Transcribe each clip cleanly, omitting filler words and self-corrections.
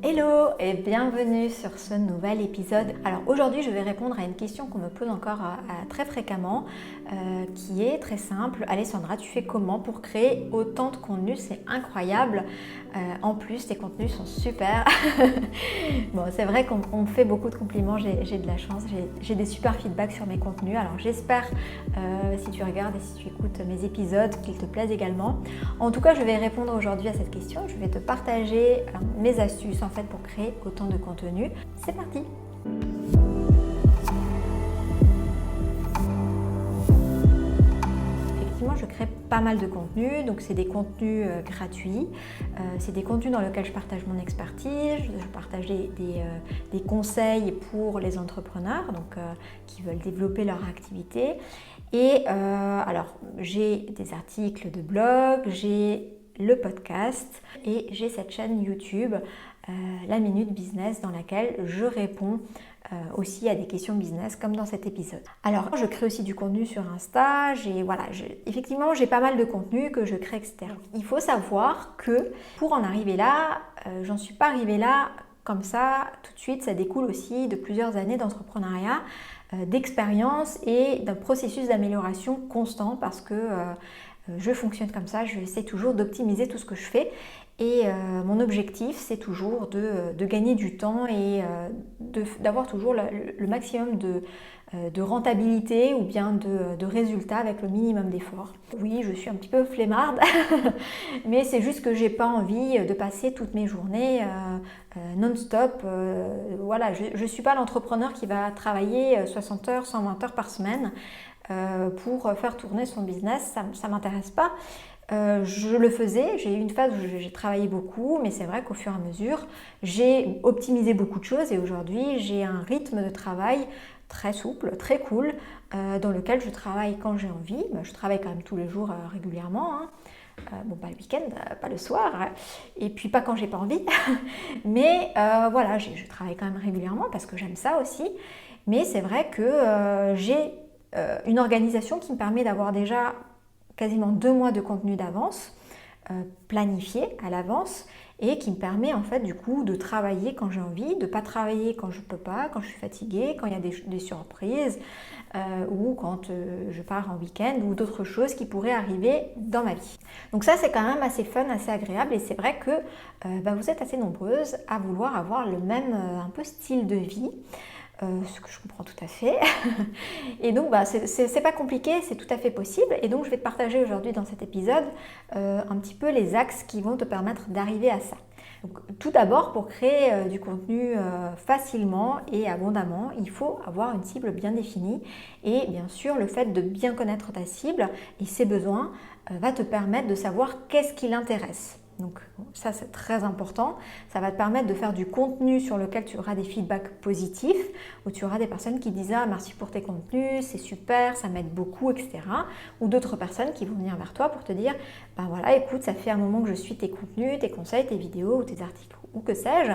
Hello et bienvenue sur ce nouvel épisode. Alors aujourd'hui je vais répondre à une question qu'on me pose encore très fréquemment qui est très simple. Alessandra, tu fais comment pour créer autant de contenu? C'est incroyable. En plus tes contenus sont super. Bon, c'est vrai qu'on me fait beaucoup de compliments, j'ai de la chance, j'ai des super feedbacks sur mes contenus. Alors j'espère si tu regardes et si tu écoutes mes épisodes qu'ils te plaisent également. En tout cas je vais répondre aujourd'hui à cette question. Je vais te partager mes astuces en fait pour créer autant de contenu. C'est parti! Effectivement, je crée pas mal de contenus, donc c'est des contenus gratuits, c'est des contenus dans lesquels je partage mon expertise, je partage des conseils pour les entrepreneurs donc, qui veulent développer leur activité. Et alors, j'ai des articles de blog, j'ai le podcast et j'ai cette chaîne YouTube, la Minute Business, dans laquelle je réponds aussi à des questions business comme dans cet épisode. Alors je crée aussi du contenu sur Insta, effectivement j'ai pas mal de contenu que je crée, etc. Il faut savoir que pour en arriver là, j'en suis pas arrivée là comme ça tout de suite, ça découle aussi de plusieurs années d'entrepreneuriat, d'expérience et d'un processus d'amélioration constant parce que je fonctionne comme ça, je essaie toujours d'optimiser tout ce que je fais. Et mon objectif, c'est toujours de gagner du temps et d'avoir toujours le maximum de rentabilité ou bien de résultats avec le minimum d'efforts. Oui, je suis un petit peu flemmarde, mais c'est juste que j'ai pas envie de passer toutes mes journées non-stop. Voilà, je ne suis pas l'entrepreneur qui va travailler 60 heures, 120 heures par semaine pour faire tourner son business, ça m'intéresse pas. Je le faisais, j'ai eu une phase où j'ai travaillé beaucoup, mais c'est vrai qu'au fur et à mesure, j'ai optimisé beaucoup de choses et aujourd'hui, j'ai un rythme de travail très souple, très cool, dans lequel je travaille quand j'ai envie. Je travaille quand même tous les jours régulièrement, hein. Bon, pas le week-end, pas le soir, et puis pas quand j'ai pas envie, mais voilà, je travaille quand même régulièrement parce que j'aime ça aussi, mais c'est vrai que j'ai une organisation qui me permet d'avoir déjà quasiment 2 mois de contenu d'avance, planifié à l'avance, et qui me permet en fait du coup de travailler quand j'ai envie, de ne pas travailler quand je ne peux pas, quand je suis fatiguée, quand il y a des surprises, ou quand je pars en week-end, ou d'autres choses qui pourraient arriver dans ma vie. Donc ça c'est quand même assez fun, assez agréable, et c'est vrai que vous êtes assez nombreuses à vouloir avoir le même un peu style de vie. Ce que je comprends tout à fait. Et donc, c'est pas compliqué, c'est tout à fait possible. Et donc, je vais te partager aujourd'hui dans cet épisode un petit peu les axes qui vont te permettre d'arriver à ça. Donc, tout d'abord, pour créer du contenu facilement et abondamment, il faut avoir une cible bien définie. Et bien sûr, le fait de bien connaître ta cible et ses besoins va te permettre de savoir qu'est-ce qui l'intéresse. Donc ça c'est très important, ça va te permettre de faire du contenu sur lequel tu auras des feedbacks positifs, où tu auras des personnes qui disent « Ah merci pour tes contenus, c'est super, ça m'aide beaucoup, etc. » Ou d'autres personnes qui vont venir vers toi pour te dire « Ben voilà, écoute, ça fait un moment que je suis tes contenus, tes conseils, tes vidéos ou tes articles ou que sais-je,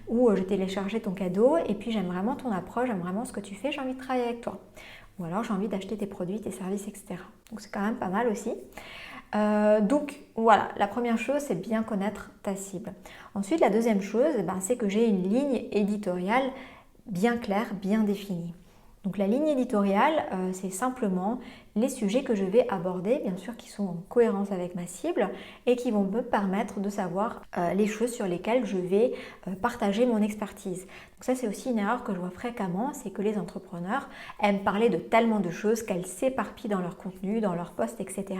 ou j'ai téléchargé ton cadeau et puis j'aime vraiment ton approche, j'aime vraiment ce que tu fais, j'ai envie de travailler avec toi. » Ou alors j'ai envie d'acheter tes produits, tes services, etc. Donc c'est quand même pas mal aussi. Donc voilà, la première chose c'est bien connaître ta cible. Ensuite la deuxième chose c'est que j'ai une ligne éditoriale bien claire, bien définie. Donc la ligne éditoriale c'est simplement les sujets que je vais aborder, bien sûr qui sont en cohérence avec ma cible et qui vont me permettre de savoir les choses sur lesquelles je vais partager mon expertise. Donc ça c'est aussi une erreur que je vois fréquemment, c'est que les entrepreneurs aiment parler de tellement de choses qu'elles s'éparpillent dans leur contenu, dans leurs posts, etc.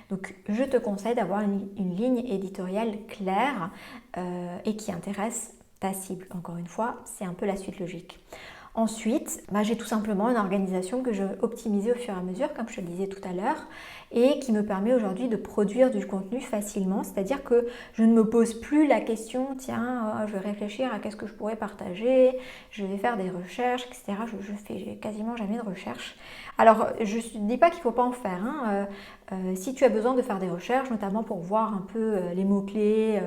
Donc je te conseille d'avoir une ligne éditoriale claire et qui intéresse ta cible. Encore une fois, c'est un peu la suite logique. Ensuite, j'ai tout simplement une organisation que je vais optimiser au fur et à mesure, comme je te le disais tout à l'heure, et qui me permet aujourd'hui de produire du contenu facilement. C'est-à-dire que je ne me pose plus la question, tiens, je vais réfléchir à qu'est-ce que je pourrais partager, je vais faire des recherches, etc. Je fais quasiment jamais de recherche. Alors, je ne dis pas qu'il ne faut pas en faire, hein. Si tu as besoin de faire des recherches, notamment pour voir un peu les mots-clés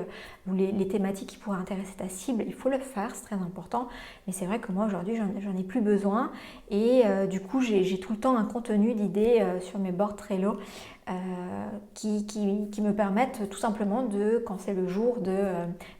ou les thématiques qui pourraient intéresser ta cible, il faut le faire, c'est très important. Mais c'est vrai que moi aujourd'hui, j'en ai plus besoin et du coup, j'ai tout le temps un contenu d'idées sur mes boards Trello qui me permettent tout simplement de, quand c'est le jour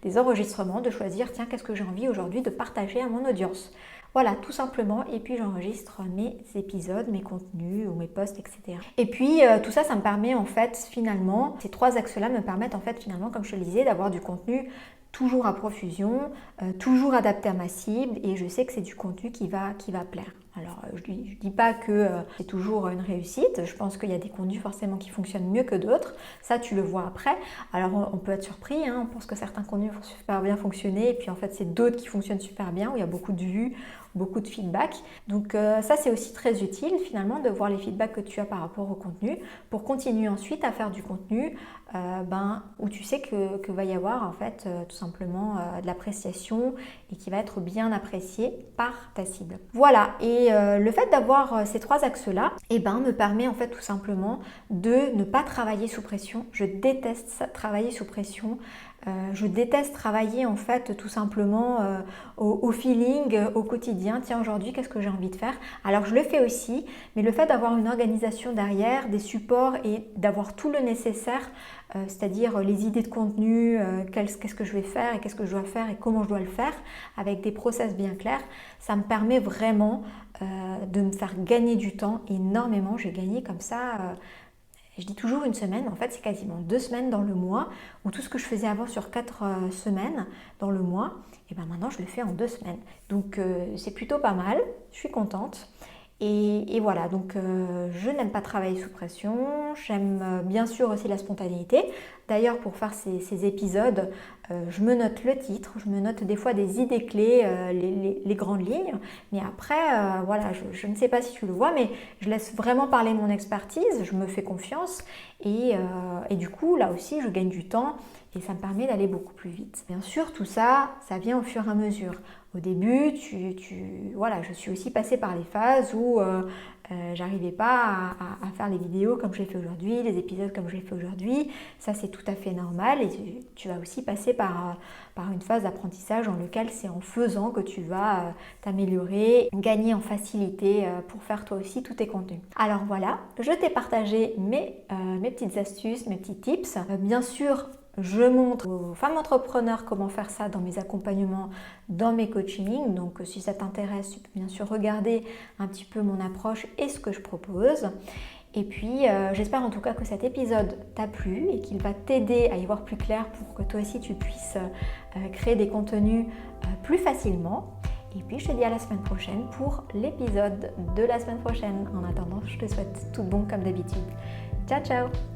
des enregistrements, de choisir, tiens, qu'est-ce que j'ai envie aujourd'hui de partager à mon audience. Voilà, tout simplement, et puis j'enregistre mes épisodes, mes contenus ou mes posts, etc. Et puis tout ça, ça me permet en fait finalement, ces 3 axes-là me permettent en fait finalement, comme je te le disais, d'avoir du contenu toujours à profusion, toujours adapté à ma cible, et je sais que c'est du contenu qui va plaire. Alors, je ne dis pas que c'est toujours une réussite, je pense qu'il y a des contenus forcément qui fonctionnent mieux que d'autres, ça tu le vois après. Alors on peut être surpris, on pense que certains contenus vont super bien fonctionner, et puis en fait c'est d'autres qui fonctionnent super bien, où il y a beaucoup de vues, beaucoup de feedback. Donc ça c'est aussi très utile finalement de voir les feedbacks que tu as par rapport au contenu, pour continuer ensuite à faire du contenu où tu sais que va y avoir en fait tout simplement de l'appréciation et qui va être bien apprécié par ta cible. Voilà, et le fait d'avoir ces 3 axes-là, me permet en fait tout simplement de ne pas travailler sous pression. Je déteste ça, travailler sous pression. Je déteste travailler en fait tout simplement au feeling, au quotidien. Tiens, aujourd'hui, qu'est-ce que j'ai envie de faire? Alors je le fais aussi, mais le fait d'avoir une organisation derrière, des supports et d'avoir tout le nécessaire, c'est-à-dire les idées de contenu, qu'est-ce que je vais faire et qu'est-ce que je dois faire et comment je dois le faire, avec des process bien clairs, ça me permet vraiment de me faire gagner du temps énormément. J'ai gagné comme ça... Je dis toujours une semaine, en fait c'est quasiment 2 semaines dans le mois, où tout ce que je faisais avant sur 4 semaines dans le mois, et maintenant je le fais en 2 semaines. Donc c'est plutôt pas mal, je suis contente. Et voilà, donc je n'aime pas travailler sous pression, j'aime bien sûr aussi la spontanéité. D'ailleurs, pour faire ces épisodes, je me note le titre, je me note des fois des idées clés, les grandes lignes. Mais après, voilà, je ne sais pas si tu le vois, mais je laisse vraiment parler mon expertise, je me fais confiance. Et du coup, là aussi, je gagne du temps et ça me permet d'aller beaucoup plus vite. Bien sûr, tout ça, ça vient au fur et à mesure. Au début, voilà, je suis aussi passée par les phases où j'arrivais pas à faire les vidéos comme je l'ai fait aujourd'hui, les épisodes comme je l'ai fait aujourd'hui. Ça, c'est tout à fait normal et tu vas aussi passer par une phase d'apprentissage dans laquelle c'est en faisant que tu vas t'améliorer, gagner en facilité pour faire toi aussi tous tes contenus. Alors voilà, je t'ai partagé mes petites astuces, mes petits tips. Bien sûr, je montre aux femmes entrepreneurs comment faire ça dans mes accompagnements, dans mes coachings. Donc si ça t'intéresse, tu peux bien sûr regarder un petit peu mon approche et ce que je propose. Et puis j'espère en tout cas que cet épisode t'a plu et qu'il va t'aider à y voir plus clair pour que toi aussi tu puisses créer des contenus plus facilement. Et puis je te dis à la semaine prochaine pour l'épisode de la semaine prochaine. En attendant, je te souhaite tout bon comme d'habitude. Ciao ciao!